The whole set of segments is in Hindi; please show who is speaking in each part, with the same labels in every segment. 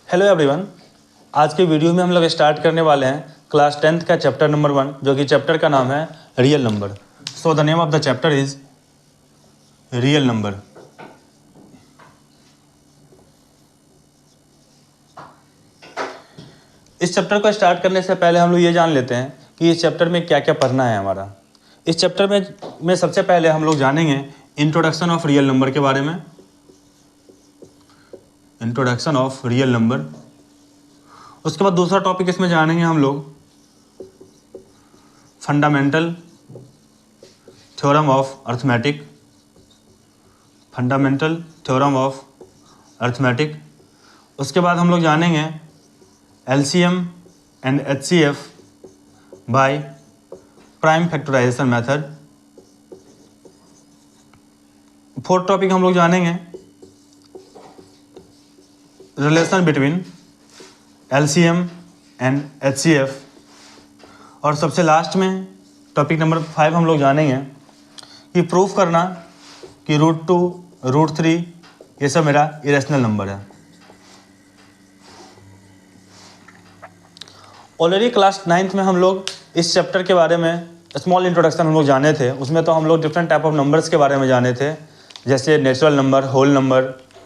Speaker 1: हेलो एवरीवन, आज के वीडियो में हम लोग स्टार्ट करने वाले हैं क्लास 10th का चैप्टर नंबर 1, जो कि चैप्टर का नाम है real number. So the name of the chapter is real number. इस चैप्टर को स्टार्ट करने से पहले हम लोग ये जान लेते हैं कि इस चैप्टर में क्या क्या पढ़ना है हमारा। इस चैप्टर में सबसे पहले हम लोग जानेंगे इंट्रोडक्शन ऑफ रियल नंबर के बारे में। Introduction of real number. उसके बाद दूसरा टॉपिक इसमें जानेंगे हम लोग fundamental theorem of arithmetic. Fundamental theorem of arithmetic. उसके बाद हम लोग जानेंगे LCM and HCF by prime factorization method. Fourth topic हम लोग जानेंगे relation between LCM and HCF। और सबसे लास्ट में टॉपिक नंबर 5 हम लोग जानेंगे कि प्रूफ करना कि √2, √3 ये सब मेरा इरेशनल नंबर है। ऑलरेडी क्लास 9th में हम लोग इस चैप्टर के बारे में स्मॉल इंट्रोडक्शन हम लोग जाने थे। उसमें तो हम लोग डिफरेंट टाइप ऑफ नंबर्स के बारे में जाने थे, जैसे natural number, whole number,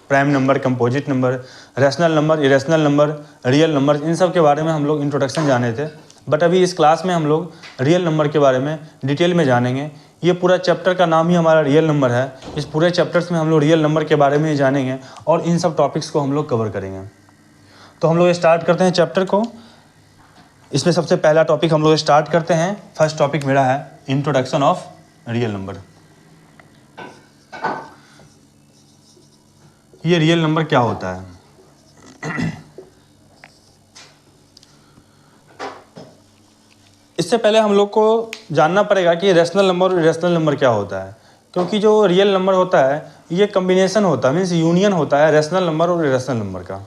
Speaker 1: prime number, composite number, rational number, irrational number, real number, इन सब के बारे में हम लोग इंट्रोडक्शन जाने थे। बट अभी इस क्लास में हम लोग रियल नंबर के बारे में डिटेल में जानेंगे। ये पूरा चैप्टर का नाम ही हमारा रियल नंबर है। इस पूरे चैप्टर्स में हम लोग रियल नंबर के बारे में ही जानेंगे और इन सब टॉपिक्स को हम लोग कवर करेंगे। तो हम लोग स्टार्ट करते हैं चैप्टर को। इसमें सबसे पहला टॉपिक हम लोग स्टार्ट करते हैं। फर्स्ट टॉपिक मेरा है इंट्रोडक्शन ऑफ रियल नंबर। ये रियल नंबर क्या होता है? इससे पहले हम लोग को जानना पड़ेगा कि रैशनल नंबर और इरेशनल नंबर क्या होता है, क्योंकि जो रियल नंबर होता है ये कम्बिनेशन होता है, मीन्स यूनियन होता है रैशनल नंबर और इरेशनल नंबर का।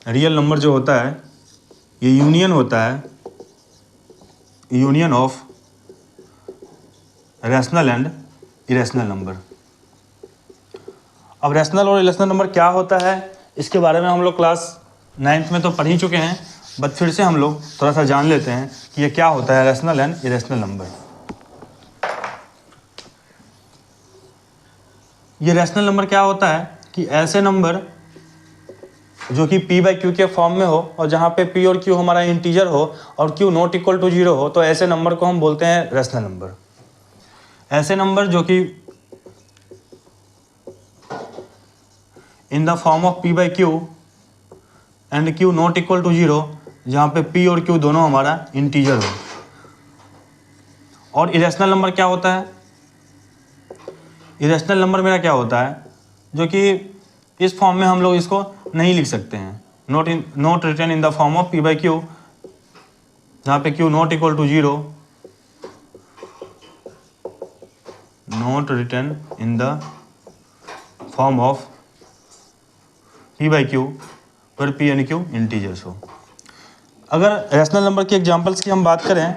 Speaker 1: रियल नंबर जो होता है ये यूनियन होता है, union of rational and irrational number. अब रैशनल और इरेशनल नंबर क्या होता है इसके बारे में हम लोग क्लास 9th में तो पढ़ ही चुके हैं, बट फिर से हम लोग थोड़ा सा जान लेते हैं कि ये क्या होता है रैशनल एंड इरेशनल नंबर। ये रैशनल नंबर क्या होता है कि ऐसे नंबर जो कि P/Q के फॉर्म में हो और जहाँ पे P और Q हमारा इंटीजर हो और Q नॉट इक्वल टू 0 हो, तो ऐसे नंबर को हम बोलते हैं रैशनल नंबर। ऐसे नंबर जो कि in the form of P/Q and Q not equal to 0, जहाँ पे P और Q दोनों हमारा इंटीजर हो। और इरेशनल नंबर क्या होता है? इरेशनल नंबर मेरा क्या होता है जो कि इस फॉर्म में हम लोग इसको नहीं लिख सकते हैं, not written in the form of P/Q, जहाँ पे Q not equal to 0, not written in the form of P/Q पर P एंड Q इंटीजर्स हो। अगर रैशनल नंबर की एग्जांपल्स की हम बात करें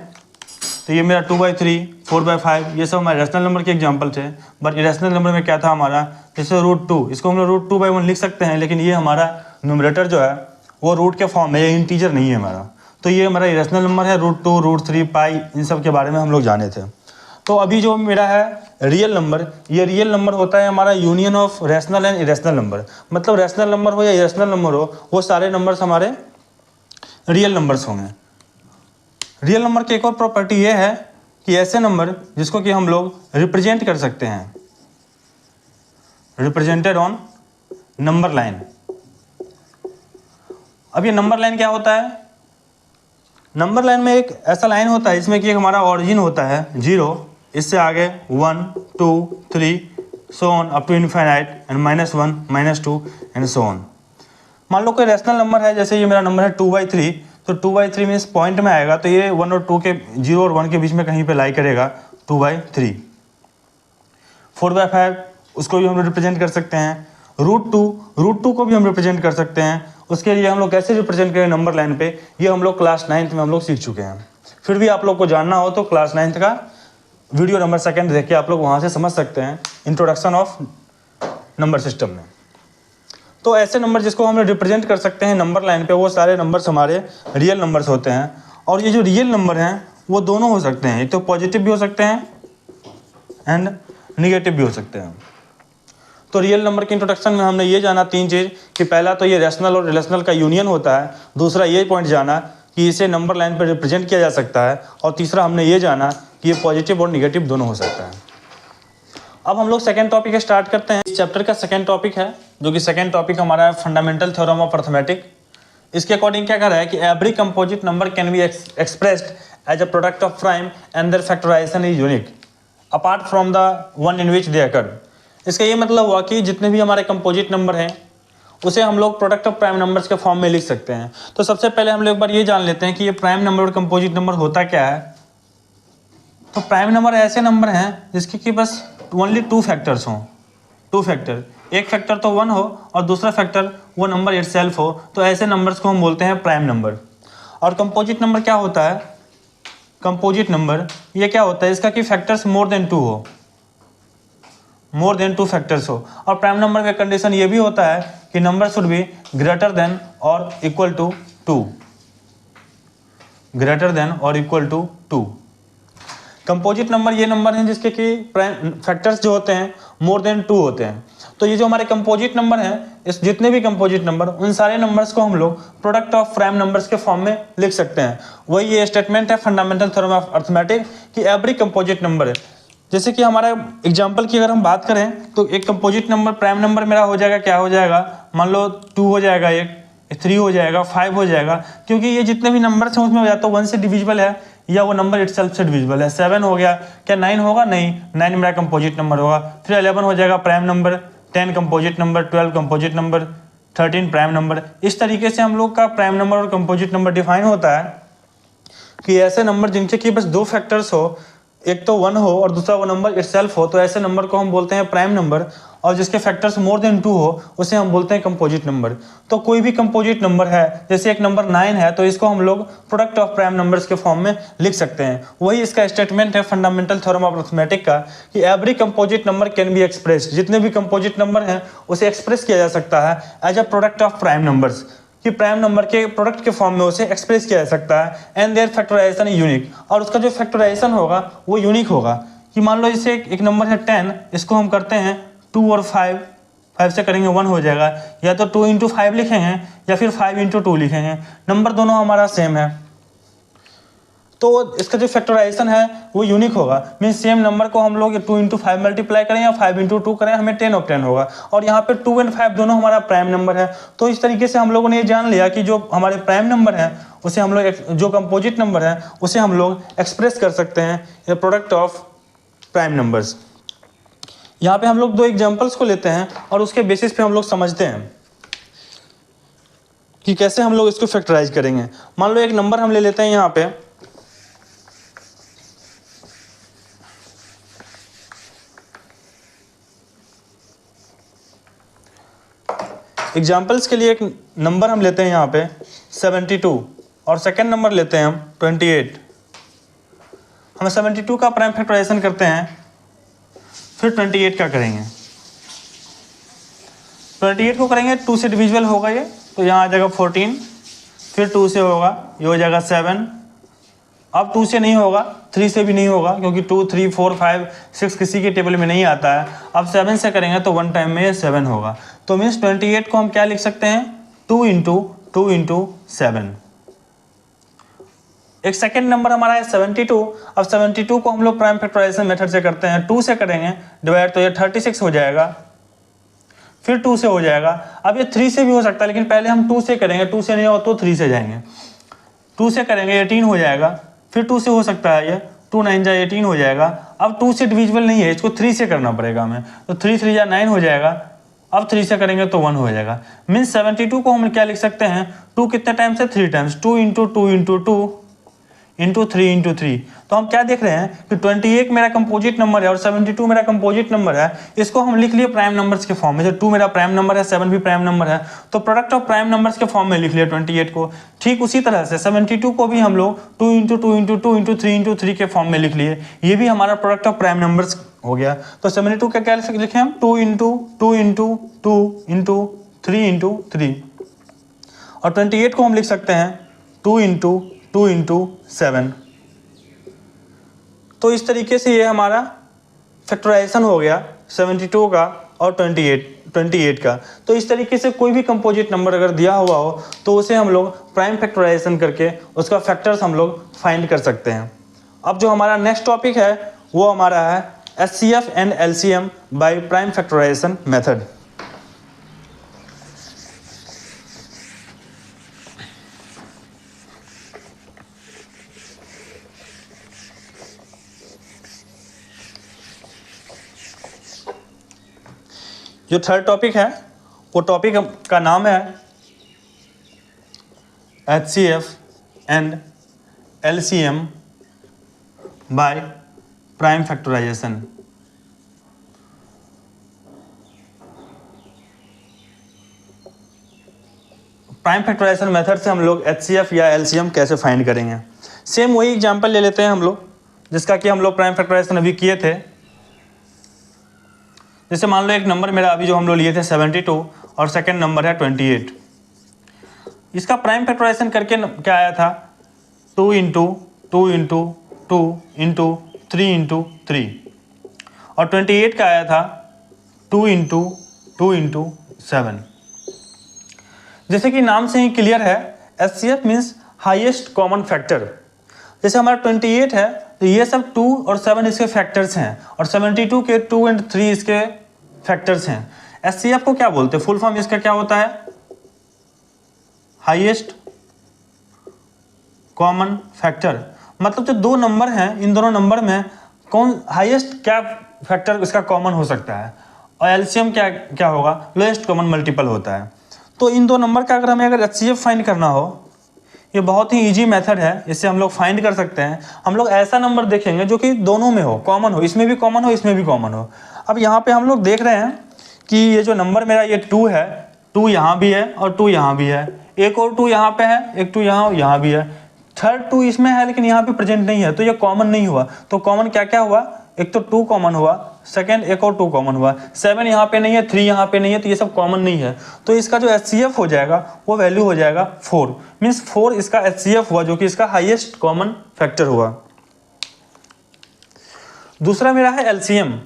Speaker 1: तो ये मेरा 2/3, 4/5 ये सब हमारे रैशनल नंबर के एग्जांपल थे। बट इरेशनल नंबर में क्या था हमारा, जैसे √2, इसको हम लोग √2/1 लिख सकते हैं, लेकिन ये हमारा न्यूमरेटर जो है वो रूट के फॉर्म में, ये इंटीजर नहीं है हमारा। तो ये हमारा इरेशनल नंबर है। √2, √3, पाई, इन सब के बारे में हम लोग जाने थे। तो अभी जो मेरा है रियल नंबर, ये रियल नंबर होता है हमारा union of rational and irrational number. मतलब रैशनल नंबर हो या इरेशनल नंबर हो, वो सारे नंबर्स हमारे रियल नंबर्स होंगे। रियल नंबर की एक और प्रॉपर्टी ये है कि ऐसे नंबर जिसको कि हम लोग रिप्रेजेंट कर सकते हैं, रिप्रेजेंटेड ऑन नंबर लाइन। अब ये नंबर लाइन क्या होता है? नंबर लाइन में एक ऐसा लाइन होता है इसमें कि एक हमारा ऑरिजिन होता है 0, इससे आगे 1, 2, 3 so on up to infinite and -1, -2 and so on. मान लो कोई रैशनल नंबर है, जैसे ये मेरा नंबर है 2/3, तो 2/3 मीन्स पॉइंट में आएगा, तो ये 1 और 2 के 0 और 1 के बीच में कहीं पे लाई करेगा 2/3। 4/5 उसको भी हम रिप्रेजेंट कर सकते हैं। √2 को भी हम रिप्रेजेंट कर सकते हैं। उसके लिए हम लोग कैसे रिप्रेजेंट करें नंबर लाइन पे, ये हम लोग क्लास 9th में हम लोग सीख चुके हैं। फिर भी आप लोग को जानना हो तो क्लास 9th का वीडियो नंबर 2 देख के आप लोग वहाँ से समझ सकते हैं इंट्रोडक्शन ऑफ नंबर सिस्टम में। तो ऐसे नंबर जिसको हम रिप्रेजेंट कर सकते हैं नंबर लाइन पे, वो सारे नंबर्स हमारे रियल नंबर्स होते हैं। और ये जो रियल नंबर हैं वो दोनों हो सकते हैं, एक तो पॉजिटिव भी हो सकते हैं एंड निगेटिव भी हो सकते हैं। तो रियल नंबर के इंट्रोडक्शन में हमने ये जाना 3 चीज़ कि पहला तो ये रैशनल और रिलेशनल का यूनियन होता है, दूसरा ये पॉइंट जाना कि इसे नंबर लाइन पर रिप्रेजेंट किया जा सकता है, और तीसरा हमने ये जाना कि ये पॉजिटिव और निगेटिव दोनों हो सकता है। अब हम लोग सेकेंड टॉपिक स्टार्ट करते हैं। इस चैप्टर का सेकेंड टॉपिक है, जो कि सेकेंड टॉपिक हमारा है फंडामेंटल थ्योरम ऑफ अर्थमेटिक। इसके अकॉर्डिंग क्या कर रहा है कि every composite number can be expressed as a product of prime and their factorization is unique apart from the one in which they occur. इसका ये मतलब हुआ कि जितने भी हमारे कंपोजिट नंबर हैं उसे हम लोग प्रोडक्ट ऑफ प्राइम नंबर्स के फॉर्म में लिख सकते हैं। तो सबसे पहले हम लोग एक बार ये जान लेते हैं कि ये प्राइम नंबर और कंपोजिट नंबर होता क्या है। तो प्राइम नंबर ऐसे नंबर हैं जिसके कि बस ओनली 2 फैक्टर्स हों, 2 फैक्टर, एक फैक्टर तो 1 हो और दूसरा फैक्टर वो नंबर इटसेल्फ हो, तो ऐसे नंबर्स को हम बोलते हैं प्राइम नंबर। और कंपोजिट नंबर क्या होता है, कंपोजिट नंबर ये क्या होता है, इसका कि फैक्टर्स मोर देन 2 हो, मोर देन 2 फैक्टर्स हो। और प्राइम नंबर का कंडीशन ये भी होता है कि number should be greater than और इक्वल टू 2, ग्रेटर देन और इक्वल टू 2। कंपोजिट नंबर ये नंबर हैं जिसके कि प्राइम फैक्टर्स जो होते हैं मोर देन 2 होते हैं। तो ये जो हमारे कंपोजिट नंबर हैं, इस जितने भी कंपोजिट नंबर, उन सारे नंबर्स को हम लोग प्रोडक्ट ऑफ प्राइम नंबर्स के फॉर्म में लिख सकते हैं। वही ये स्टेटमेंट है फंडामेंटल थ्योरम ऑफ अर्थमेटिक कि एवरी कंपोजिट नंबर है। जैसे कि हमारा एग्जांपल की अगर हम बात करें तो एक कंपोजिट नंबर प्राइम नंबर मेरा हो जाएगा, क्या हो जाएगा, मान लो 2 हो जाएगा, एक 3 हो जाएगा, 5 हो जाएगा, क्योंकि ये जितने भी नंबर्स हैं उसमें या तो 1 से डिविजिबल है या वो नंबर इटसेल्फ से डिविजिबल है। 7 हो गया, क्या 9 होगा, नहीं, 9 मेरा कंपोजिट नंबर होगा। फिर 11 हो जाएगा prime number, 10 composite number, 12 composite number, 13 prime number. इस तरीके से हम लोग का प्राइम नंबर और कंपोजिट नंबर डिफाइन होता है कि ऐसे नंबर जिनके कि बस 2 फैक्टर्स हो, एक तो 1 हो और दूसरा वो नंबर इटसेल्फ हो, तो ऐसे नंबर को हम बोलते हैं प्राइम नंबर। और जिसके फैक्टर्स मोर देन 2 हो उसे हम बोलते हैं कंपोजिट नंबर। तो कोई भी कंपोजिट नंबर है, जैसे एक नंबर 9 है, तो इसको हम लोग प्रोडक्ट ऑफ प्राइम नंबर्स के फॉर्म में लिख सकते हैं। वही इसका स्टेटमेंट है फंडामेंटल थ्योरम ऑफ अर्थमेटिक का कि every composite number can be expressed, जितने भी कंपोजिट नंबर हैं उसे एक्सप्रेस किया जा सकता है as a product of prime numbers, कि प्राइम नंबर के प्रोडक्ट के फॉर्म में उसे एक्सप्रेस किया जा सकता है एंड देयर फैक्टराइजेशन यूनिक, और उसका जो फैक्टराइजेशन होगा वो यूनिक होगा। कि मान लो जैसे एक नंबर है 10, इसको हम करते हैं 2 और 5 से करेंगे 1 हो जाएगा, या तो 2 × 5 लिखेंगे या फिर 5 × 2 लिखेंगे, नंबर दोनों हमारा सेम है, तो इसका जो फैक्टराइजेशन है वो यूनिक होगा। मीन सेम नंबर को हम लोग 2 × 5 मल्टीप्लाई करें या 5 × 2 करें, हमें 10 और 10 होगा। और यहाँ पे 2 और 5 दोनों हमारा प्राइम नंबर है। तो इस तरीके से हम लोगों ने ये जान लिया कि जो हमारे प्राइम नंबर हैं उसे हम लोग, जो कंपोजिट नंबर है उसे हम लोग एक्सप्रेस कर सकते हैं ये प्रोडक्ट ऑफ प्राइम नंबर्स। यहाँ पे हम लोग 2 एग्जाम्पल्स को लेते हैं और उसके बेसिस पे हम लोग समझते हैं कि कैसे हम लोग इसको फैक्टराइज करेंगे। मान लो एक नंबर हम ले लेते हैं यहाँ पे, एग्जाम्पल्स के लिए एक नंबर हम लेते हैं यहाँ पे 72 और सेकंड नंबर लेते हैं हम 28। हम 72 का प्राइम फैक्टराइजेशन करते हैं, फिर 28 का करेंगे। 28 को करेंगे 2 से डिविजिबल होगा ये, तो यहाँ आ जाएगा 14, फिर 2 से होगा, ये हो जाएगा 7। अब 2 से नहीं होगा, 3 से भी नहीं होगा, क्योंकि 2, 3, 4, 5, 6 किसी के टेबल में नहीं आता है। अब 7 से करेंगे तो 1 टाइम में ये 7 होगा। तो मीन्स 28 को हम क्या लिख सकते हैं, 2 × 2 × 7। एक सेकेंड नंबर हमारा है 72। अब 72 को हम लोग प्राइम फैक्टराइजेशन मेथड से करते हैं, 2 से करेंगे डिवाइड, तो ये 36 हो जाएगा, फिर 2 से हो जाएगा। अब ये 3 से भी हो सकता है, लेकिन पहले हम 2 से करेंगे, 2 से नहीं हो तो 3 से जाएंगे। 2 से करेंगे 18 हो जाएगा, फिर 2 से हो सकता है, ये 2 9 जा 18 हो जाएगा। अब 2 से डिविजिबल नहीं है, इसको 3 से करना पड़ेगा हमें, तो 3 3 जा 9 हो जाएगा। अब 3 से करेंगे तो 1 हो जाएगा। मीन्स 72 को हम क्या लिख सकते हैं, 2 कितने टाइम्स है, 3 टाइम्स, 2 × 2 × 2 × 3 × 3। तो हम क्या देख रहे हैं कि 28 मेरा कंपोजिट नंबर है और 72 मेरा कंपोजिट नंबर है। इसको हम लिख लिए प्राइम नंबर्स के फॉर्म में, जैसे 2 मेरा प्राइम नंबर है, 7 भी प्राइम नंबर है, तो प्रोडक्ट ऑफ प्राइम नंबर्स के फॉर्म में लिख लिया 28 को। ठीक उसी तरह से 72 को भी हम लोग 2 × 2 × 2 × 3 × 3 के फॉर्म में लिख लिए, ये भी हमारा प्रोडक्ट ऑफ प्राइम नंबर्स हो गया। तो 72 का क्या लिखे हम, 2 × 2 × 2 × 3 इंटू 3, और 28 को हम लिख सकते हैं 2 इंटू 2 इंटू 7। तो इस तरीके से ये हमारा फैक्टराइजेशन हो गया 72 का और 28 का। तो इस तरीके से कोई भी कंपोजिट नंबर अगर दिया हुआ हो तो उसे हम लोग प्राइम फैक्टराइजेशन करके उसका फैक्टर्स हम लोग फाइंड कर सकते हैं। अब जो हमारा नेक्स्ट टॉपिक है वो हमारा है HCF and LCM by prime factorization method. जो थर्ड टॉपिक है वो टॉपिक का नाम है HCF and LCM by prime factorization. Prime factorization method से हम लोग HCF या LCM कैसे फाइंड करेंगे। सेम वही एग्जांपल ले लेते हैं हम लोग जिसका कि हम लोग प्राइम फैक्टराइजेशन अभी किए थे। जैसे मान लो एक नंबर मेरा अभी जो हम लोग लिए थे 72 और सेकंड नंबर है 28। इसका प्राइम फैक्टराइजेशन करके क्या आया था 2 इंटू 2 इंटू 2 इंटू 3 इंटू 3, और 28 का आया था 2 इंटू 2 इंटू 7। जैसे कि नाम से ही क्लियर है HCF means highest common factor. जैसे हमारा 28 है तो ये सब 2 और 7 इसके फैक्टर्स हैं, और 72 के 2 और 3 इसके फैक्टर्स हैं। HCF को क्या बोलते हैं, फुल फॉर्म इसका क्या होता है, हाईएस्ट कॉमन फैक्टर। मतलब जो दो नंबर हैं इन दोनों नंबर में कौन हाईएस्ट क्या फैक्टर इसका कॉमन हो सकता है, और LCM क्या होगा, लोएस्ट कॉमन मल्टीपल होता है। तो इन दो नंबर का अगर HCF फाइंड करना हो, ये बहुत ही इजी मेथड है, इससे हम लोग फाइंड कर सकते हैं। हम लोग ऐसा नंबर देखेंगे जो कि दोनों में हो, कॉमन हो, इसमें भी कॉमन हो, इसमें भी कॉमन हो। अब यहाँ पे हम लोग देख रहे हैं कि ये जो नंबर मेरा ये 2 है, 2 यहाँ भी है और 2 यहाँ भी है, एक और 2 यहाँ पे है, एक 2 यहाँ भी है, थर्ड 2 इसमें है लेकिन यहाँ पे प्रेजेंट नहीं है, तो ये कॉमन नहीं हुआ। तो कॉमन क्या क्या हुआ, एक तो 2 कॉमन हुआ, सेकंड एक और 2 कॉमन हुआ, 7 यहाँ पे नहीं है, 3 यहाँ पे नहीं है, तो ये सब कॉमन नहीं है। तो इसका जो HCF हो जाएगा वो वैल्यू हो जाएगा 4, मीन्स 4 इसका HCF हुआ जो कि इसका हाईएस्ट कॉमन फैक्टर हुआ। दूसरा मेरा है LCM।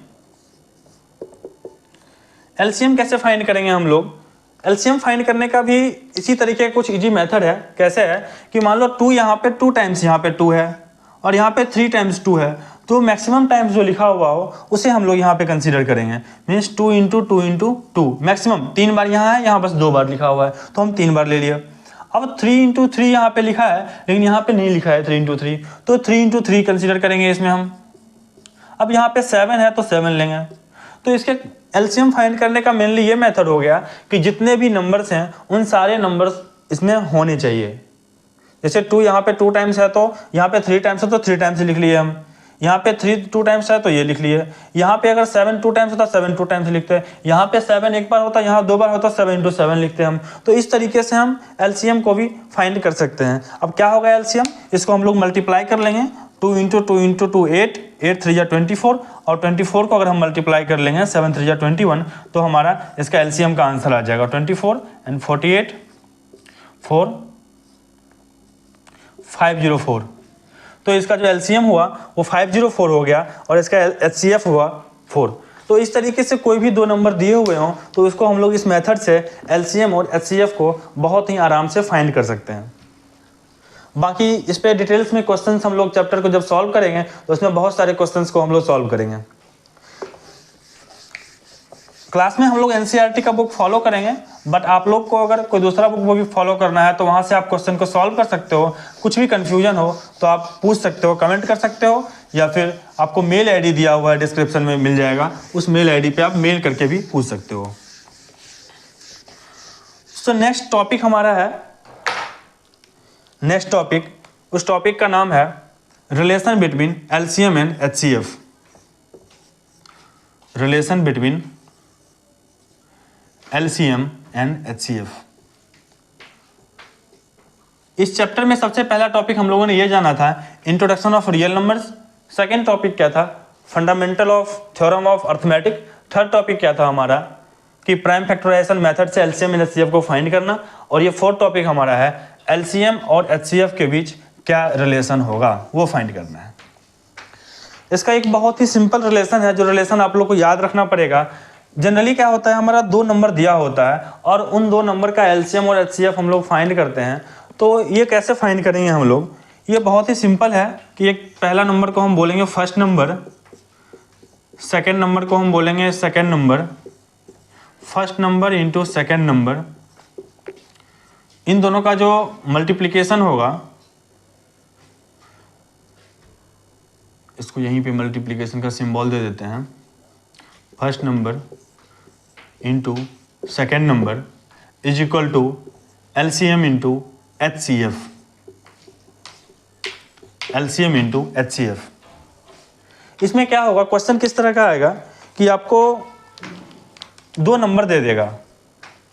Speaker 1: LCM कैसे फाइंड करेंगे हम लोग, LCM फाइंड करने का भी इसी तरीके का कुछ इजी मेथड है। कैसे है कि मान लो 2 यहाँ पे 2 टाइम्स यहाँ पे 2 है और यहाँ पे 3 टाइम्स 2 है, तो मैक्सिमम टाइम्स जो लिखा हुआ हो उसे हम लोग यहाँ पे कंसीडर करेंगे। मीन्स 2 इंटू 2 इंटू 2, मैक्सिमम 3 बार यहाँ है, यहाँ बस 2 बार लिखा हुआ है तो हम 3 बार ले लिए। अब 3 इंटू 3 यहाँ पे लिखा है लेकिन यहाँ पे नहीं लिखा है 3 इंटू 3, तो 3 इंटू 3 कंसिडर करेंगे इसमें हम। अब यहाँ पे 7 है तो 7 लेंगे। तो इसके LCM फाइंड करने का मेनली ये मेथड हो गया कि जितने भी नंबर्स हैं उन सारे नंबर्स इसमें होने चाहिए। जैसे 2 यहाँ पे 2 टाइम्स है तो यहाँ पे 3 टाइम्स है तो 3 टाइम्स लिख लिए हम, यहाँ पे 3 2 टाइम्स है तो ये लिख लिए, यहाँ पे अगर 7 2 टाइम्स होता 7 2 टाइम्स लिखते हैं, यहाँ पे 7 एक बार होता, यहाँ 2 बार होता, 7 इंटू 7 लिखते हैं हम। तो इस तरीके से हम LCM को भी फाइंड कर सकते हैं। अब क्या होगा LCM, इसको हम लोग मल्टीप्लाई कर लेंगे, 2 इंटू 2 इंटू 2 8, 8 3 24, और 24 को अगर हम मल्टीप्लाई कर लेंगे 7 3 21, तो हमारा इसका LCM का आंसर आ जाएगा 24 एंड 48 4 504। तो इसका जो LCM हुआ वो 504 हो गया और इसका HCF हुआ 4। तो इस तरीके से कोई भी दो नंबर दिए हुए हों तो इसको हम लोग इस मेथड से LCM और HCF को बहुत ही आराम से फाइंड कर सकते हैं। बाकी इस पे डिटेल्स में क्वेश्चंस हम लोग चैप्टर को जब सॉल्व करेंगे तो उसमें बहुत सारे क्वेश्चंस को हम लोग सॉल्व करेंगे। क्लास में हम लोग NCERT का बुक फॉलो करेंगे, बट आप लोग को अगर कोई दूसरा बुक वो भी फॉलो करना है तो वहाँ से आप क्वेश्चन को सॉल्व कर सकते हो। कुछ भी कन्फ्यूजन हो तो आप पूछ सकते हो, कमेंट कर सकते हो, या फिर आपको मेल ID दिया हुआ है डिस्क्रिप्शन में मिल जाएगा, उस मेल ID पे आप मेल करके भी पूछ सकते हो। सो नेक्स्ट टॉपिक हमारा है, नेक्स्ट टॉपिक, उस टॉपिक का नाम है relation between LCM and HCF। Relation between LCM and HCF। इस चैप्टर में सबसे पहला टॉपिक हम लोगों ने ये जाना था introduction of real numbers. Second topic क्या था, fundamental of theorem of arithmetic. Third topic क्या था हमारा, कि प्राइम फैक्टराइजेशन मेथड से एलसीएम एंड एचसीएफ को फाइंड करना, और ये फोर्थ टॉपिक हमारा है एलसीएम और एचसीएफ के बीच क्या रिलेशन होगा वो फाइंड करना है। इसका एक बहुत ही सिंपल रिलेशन है, जो रिलेशन आप लोग को याद रखना पड़ेगा। जनरली क्या होता है, हमारा 2 नंबर दिया होता है और उन 2 नंबर का एलसीएम और एचसीएफ हम लोग फाइंड करते हैं। तो ये कैसे फाइंड करेंगे हम लोग, ये बहुत ही सिंपल है कि एक पहला नंबर को हम बोलेंगे फर्स्ट नंबर, सेकेंड नंबर को हम बोलेंगे second number, first number into second number, इन दोनों का जो मल्टीप्लिकेशन होगा, इसको यहीं पे मल्टीप्लिकेशन का सिंबल दे देते हैं, first number into second number is equal to LCM into HCF, LCM into HCF. इसमें क्या होगा, क्वेश्चन किस तरह का आएगा कि आपको 2 नंबर दे देगा,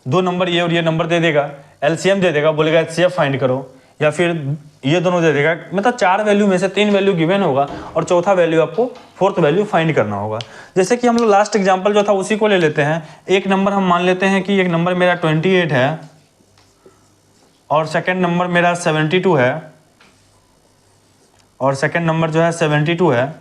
Speaker 1: 2 नंबर ये और ये नंबर दे देगा, एलसीएम दे देगा, बोलेगा एचसीएफ फाइंड करो, या फिर ये दोनों दे देगा, मतलब 4 वैल्यू में से 3 वैल्यू गिवन होगा और चौथा वैल्यू आपको फोर्थ वैल्यू फाइंड करना होगा। जैसे कि हम लोग लास्ट एग्जांपल जो था उसी को ले लेते हैं। एक नंबर हम मान लेते हैं कि एक नंबर मेरा 28 है और सेकंड नंबर मेरा 72 है, और सेकंड नंबर जो है 72 है।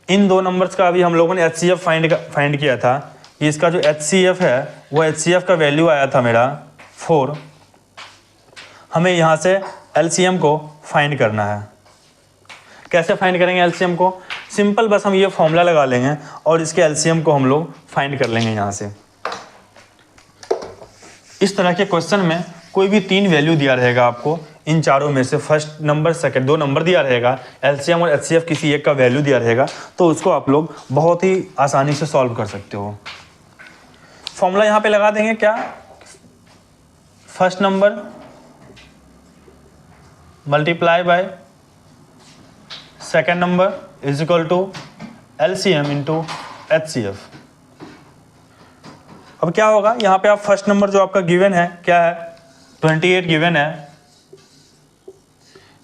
Speaker 1: इन 2 नंबर्स का अभी हम लोगों ने एचसीएफ फाइंड किया था कि इसका जो एचसीएफ है वो एचसीएफ का वैल्यू आया था मेरा 4। हमें यहाँ से एलसीएम को फाइंड करना है। कैसे फाइंड करेंगे एलसीएम को, सिंपल बस हम ये फॉर्मूला लगा लेंगे और इसके एलसीएम को हम लोग फाइंड कर लेंगे यहाँ से। इस तरह के क्वेश्चन में कोई भी 3 वैल्यू दिया रहेगा आपको, इन चारों में से फर्स्ट नंबर सेकंड 2 नंबर दिया रहेगा, एलसीएम और एचसीएफ किसी एक का वैल्यू दिया रहेगा, तो उसको आप लोग बहुत ही आसानी से सॉल्व कर सकते हो। फॉर्मूला यहाँ पे लगा देंगे क्या, first number multiply by second number is equal to LCM into HCF. अब क्या होगा, यहाँ पे आप फर्स्ट नंबर जो आपका गिवन है क्या है, 28 गिवन है,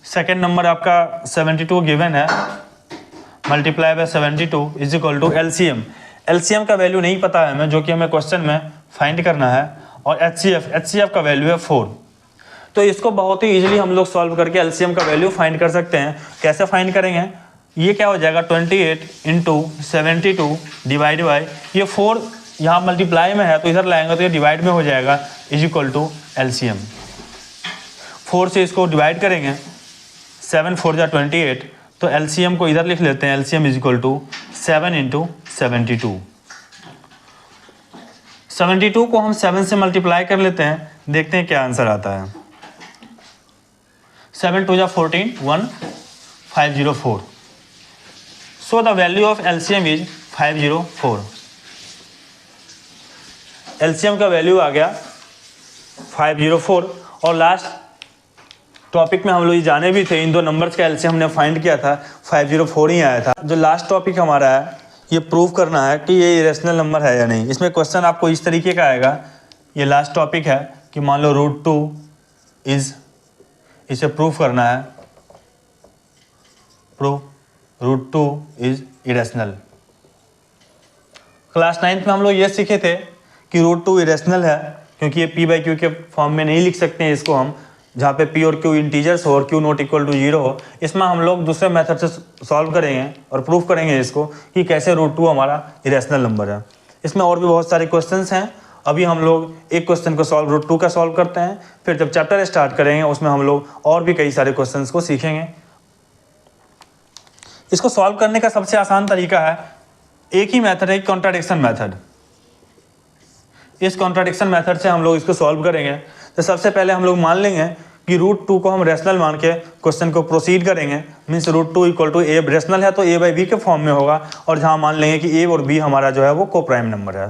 Speaker 1: सेकेंड नंबर आपका 72 गिवन है, multiply by 72 is equal to LCM. LCM का वैल्यू नहीं पता है हमें, जो कि हमें क्वेश्चन में फाइंड करना है, और एचसीएफ का वैल्यू है 4। तो इसको बहुत ही इजीली हम लोग सॉल्व करके एलसीएम का वैल्यू फाइंड कर सकते हैं। कैसे फाइंड करेंगे, ये क्या हो जाएगा 28 इंटू 72 डिवाइड बाई, ये 4 यहाँ मल्टीप्लाई में है तो इधर लाएंगे तो ये डिवाइड में हो जाएगा, इज इक्वल टू एलसीएम। 4 से इसको डिवाइड करेंगे, 7 4 जा 28, तो एलसीएम को इधर लिख लेते हैं, LCM is equal to 7 into 72। 72 को हम 7 से मल्टीप्लाई कर लेते हैं, देखते हैं क्या आंसर आता है। 7 2 जा 14, 1504। So the value of LCM is 504। LCM का वैल्यू आ गया 504। और लास्ट टॉपिक में हम लोग ये जाने भी थे, इन 2 नंबर्स का एलसीएम हमने फाइंड किया था, 504 ही आया था। जो लास्ट टॉपिक हमारा है, ये प्रूव करना है कि ये इरेशनल नंबर है या नहीं। इसमें क्वेश्चन आपको इस तरीके का आएगा, ये लास्ट टॉपिक है कि मान लो √2 इज, इसे प्रूव करना है, prove √2 is irrational. Class 9th में हम लोग ये सीखे थे कि √2 इरेशनल है, क्योंकि ये p/q के फॉर्म में नहीं लिख सकते हैं इसको हम, जहाँ पे p और q इंटीजर्स हो और q नॉट इक्वल टू 0 हो। इसमें हम लोग दूसरे मेथड से सॉल्व करेंगे और प्रूव करेंगे इसको कि कैसे √2 हमारा इरेशनल नंबर है। इसमें और भी बहुत सारे क्वेश्चंस हैं। अभी हम लोग एक क्वेश्चन को सॉल्व √2 का सॉल्व करते हैं, फिर जब चैप्टर स्टार्ट करेंगे उसमें हम लोग और भी कई सारे क्वेश्चंस को सीखेंगे। इसको सॉल्व करने का सबसे आसान तरीका है, एक ही मेथड है, कॉन्ट्राडिक्शन मेथड। इस कॉन्ट्राडिक्शन मेथड से हम लोग इसको सॉल्व करेंगे। तो सबसे पहले हम लोग मान लेंगे कि √2 को हम रेशनल मान के क्वेश्चन को प्रोसीड करेंगे। Means √2 equal to a, rational है तो a/b के फॉर्म में होगा, और जहाँ मान लेंगे कि a और b हमारा जो है वो कोप्राइम नंबर है।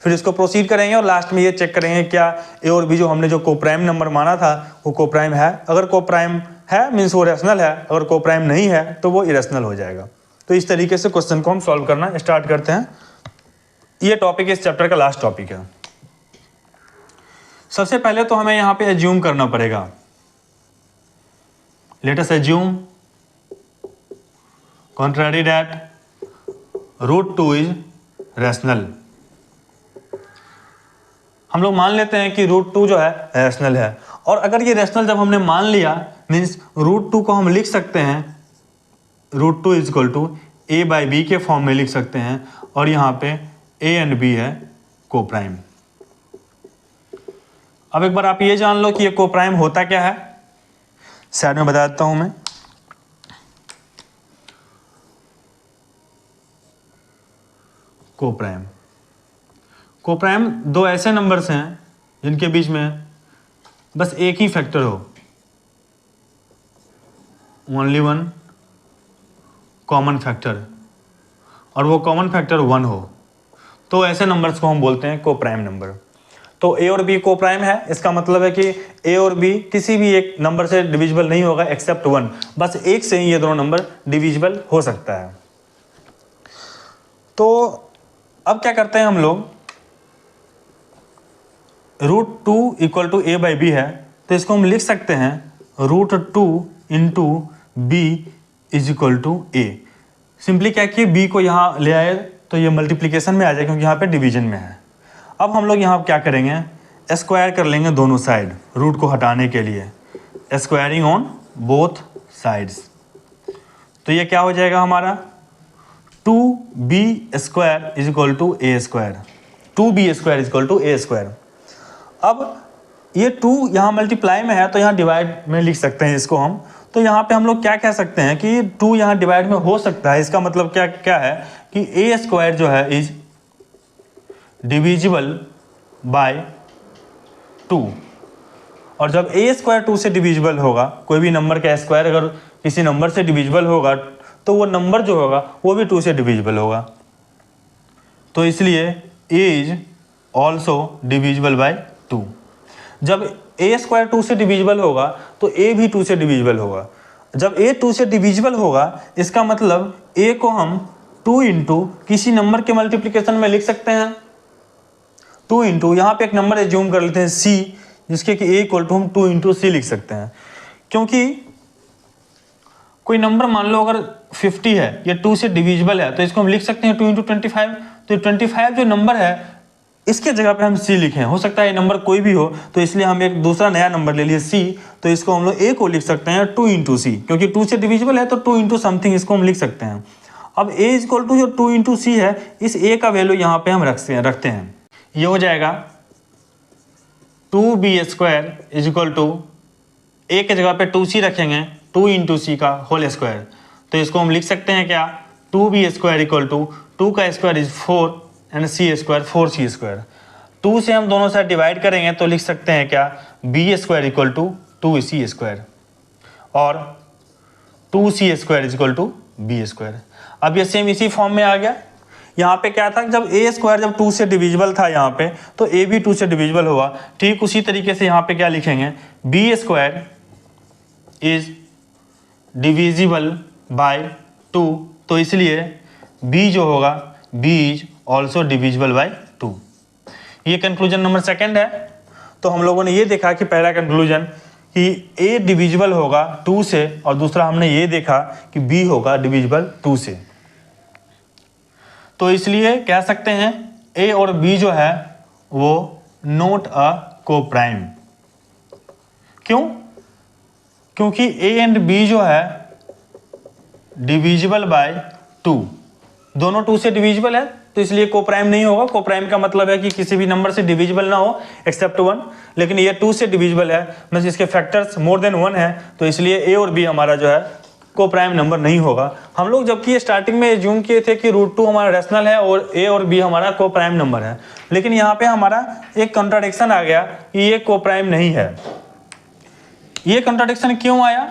Speaker 1: फिर इसको प्रोसीड करेंगे और लास्ट में ये चेक करेंगे क्या a और b जो हमने जो कोप्राइम नंबर माना था वो कोप्राइम है। अगर कोप्राइम है मीन्स वो रेशनल है, अगर कोप्राइम नहीं है तो वो इरेशनल हो जाएगा। तो इस तरीके से क्वेश्चन को हम सॉल्व करना स्टार्ट करते हैं। ये टॉपिक इस चैप्टर का लास्ट टॉपिक है। सबसे पहले तो हमें यहाँ पे एज्यूम करना पड़ेगा। Let us assume contrary that √2 is rational। हम लोग मान लेते हैं कि √2 जो है रैशनल है, और अगर ये रैशनल जब हमने मान लिया मीन्स √2 को हम लिख सकते हैं √2 इजक्वल टू a/b के फॉर्म में लिख सकते हैं, और यहाँ पे a एंड b है कोप्राइम। अब एक बार आप ये जान लो कि ये कोप्राइम होता क्या है, साइड में बता देता हूं मैं। कोप्राइम कोप्राइम दो ऐसे नंबर्स हैं जिनके बीच में बस एक ही फैक्टर हो, ओनली वन कॉमन फैक्टर, और वो कॉमन फैक्टर 1 हो, तो ऐसे नंबर्स को हम बोलते हैं कोप्राइम नंबर। तो a और b कोप्राइम है, इसका मतलब है कि a और b किसी भी एक नंबर से डिविजिबल नहीं होगा एक्सेप्ट 1, बस एक से ही ये दोनों नंबर डिविजिबल हो सकता है। तो अब क्या करते हैं हम लोग, √2 इक्वल टू a/b है, तो इसको हम लिख सकते हैं √2 into b is equal to a। Simply क्या कि b को यहाँ ले आए तो ये मल्टीप्लिकेशन में आ जाए क्योंकि यहाँ पे डिवीजन में है। अब हम लोग यहाँ क्या करेंगे, स्क्वायर कर लेंगे दोनों साइड रूट को हटाने के लिए, स्क्वायरिंग ऑन बोथ साइड्स। तो ये क्या हो जाएगा हमारा 2b² is equal to a², 2b² is equal to a²। अब ये 2 यहाँ मल्टीप्लाई में है तो यहाँ डिवाइड में लिख सकते हैं इसको हम। तो यहाँ पे हम लोग क्या कह सकते हैं कि 2 यहाँ डिवाइड में हो सकता है, इसका मतलब क्या है कि a² जो है इज डिविजिबल बाय 2, और जब a² 2 से डिविजिबल होगा, कोई भी नंबर का स्क्वायर अगर किसी नंबर से डिविजिबल होगा तो वो नंबर जो होगा वो भी 2 से डिविजिबल होगा। तो इसलिए a is also divisible by 2। जब a² 2 से डिविजिबल होगा तो a भी 2 से डिविजिबल होगा। जब a 2 से डिविजिबल होगा इसका मतलब a को हम 2 इंटू किसी नंबर के मल्टीप्लिकेशन में लिख सकते हैं, 2 इंटू यहाँ पे एक नंबर एज्यूम कर लेते हैं c, जिसके कि a इक्वल टू हम 2 इंटू c लिख सकते हैं। क्योंकि कोई नंबर मान लो अगर 50 है, ये 2 से डिविजिबल है, तो इसको हम लिख सकते हैं 2 इंटू 25। तो 25 जो नंबर है इसके जगह पे हम c लिखें, हो सकता है ये नंबर कोई भी हो, तो इसलिए हम एक दूसरा नया नंबर ले लिए c, तो इसको हम लोग a को लिख सकते हैं 2 इंटू सी, क्योंकि 2 से डिविजिबल है तो 2 इंटू समथिंग इसको हम लिख सकते हैं। अब a इक्वल टू जो 2 इंटू सी है, इस a का वैल्यू यहाँ पे हम रखते हैं, ये हो जाएगा 2b² is equal to a के जगह पे 2c रखेंगे, 2 इंटू सी का होल स्क्वायर, तो इसको हम लिख सकते हैं क्या 2b² इक्वल टू 2 का square is 4 and c² 4c²। 2 से हम दोनों साइड डिवाइड करेंगे तो लिख सकते हैं क्या b² इक्वल टू 2c², और 2c² is equal to b²। अब ये सेम इसी फॉर्म में आ गया। यहाँ पे क्या था, जब a² जब 2 से डिविजिबल था यहाँ पे, तो a भी 2 से डिविजिबल हुआ। ठीक उसी तरीके से यहाँ पे क्या लिखेंगे, b² इज डिविजिबल बाय 2, तो इसलिए b जो होगा b is also divisible by 2। ये कंक्लूजन नंबर 2 है। तो हम लोगों ने ये देखा कि पहला कंक्लूजन कि a डिविजिबल होगा 2 से, और दूसरा हमने ये देखा कि b होगा डिविजिबल 2 से। तो इसलिए कह सकते हैं a और b जो है वो नॉट अ कोप्राइम। क्यों? क्योंकि a एंड b जो है डिविजिबल बाय 2, दोनों 2 से डिविजिबल है, तो इसलिए कोप्राइम नहीं होगा। कोप्राइम का मतलब है कि किसी भी नंबर से डिविजिबल ना हो एक्सेप्ट 1, लेकिन ये 2 से डिविजिबल है, मतलब इसके फैक्टर्स मोर देन 1 है, तो इसलिए a और b हमारा जो है कोप्राइम नंबर नहीं होगा। हम लोग जबकि स्टार्टिंग में एज्यूम किए थे कि √2 हमारा रैशनल है और a और b हमारा कोप्राइम नंबर है, लेकिन यहाँ पे हमारा एक कंट्राडिक्शन आ गया कि ये कोप्राइम नहीं है। ये कंट्राडिक्शन क्यों आया?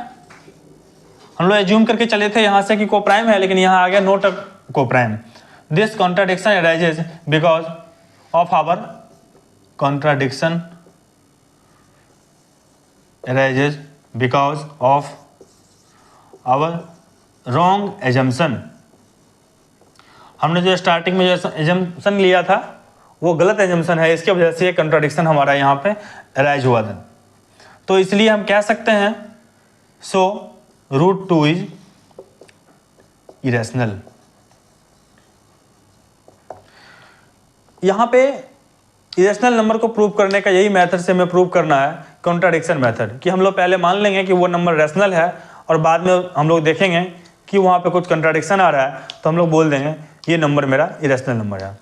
Speaker 1: हम लोग एज्यूम करके चले थे यहाँ से कि कोप्राइम है, लेकिन यहाँ आ गया not a coprime. This contradiction arises because of our contradiction arises because of our wrong assumption. हमने जो स्टार्टिंग में जो एजम्पशन लिया था वो गलत एजम्पशन है, इसके वजह से ये कंट्राडिक्शन हमारा यहाँ पे अराइज हुआ था। तो इसलिए हम कह सकते हैं सो √2 इज इरेशनल। यहाँ पे इरेशनल नंबर को प्रूव करने का यही मेथड से हमें प्रूव करना है, कॉन्ट्राडिक्शन मेथड, कि हम लोग पहले मान लेंगे कि वो नंबर रैशनल है और बाद में हम लोग देखेंगे कि वहाँ पे कुछ कॉन्ट्राडिक्शन आ रहा है तो हम लोग बोल देंगे ये नंबर मेरा इरेशनल नंबर है।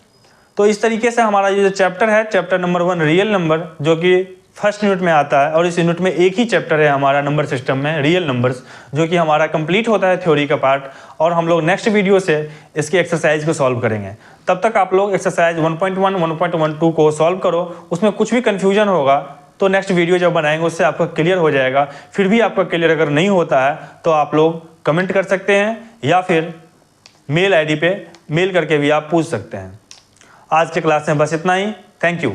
Speaker 1: तो इस तरीके से हमारा ये जो चैप्टर है, चैप्टर नंबर 1 रियल नंबर, जो कि फर्स्ट यूनिट में आता है, और इस यूनिट में एक ही चैप्टर है हमारा नंबर सिस्टम में, रियल नंबर्स, जो कि हमारा कंप्लीट होता है थ्योरी का पार्ट। और हम लोग नेक्स्ट वीडियो से इसकी एक्सरसाइज को सॉल्व करेंगे। तब तक आप लोग एक्सरसाइज 1.1 1.12 को सॉल्व करो। उसमें कुछ भी कन्फ्यूजन होगा तो नेक्स्ट वीडियो जब बनाएंगे उससे आपका क्लियर हो जाएगा। फिर भी आपका क्लियर अगर नहीं होता है तो आप लोग कमेंट कर सकते हैं या फिर मेल ID पे मेल करके भी आप पूछ सकते हैं। आज के क्लास में बस इतना ही। Thank you.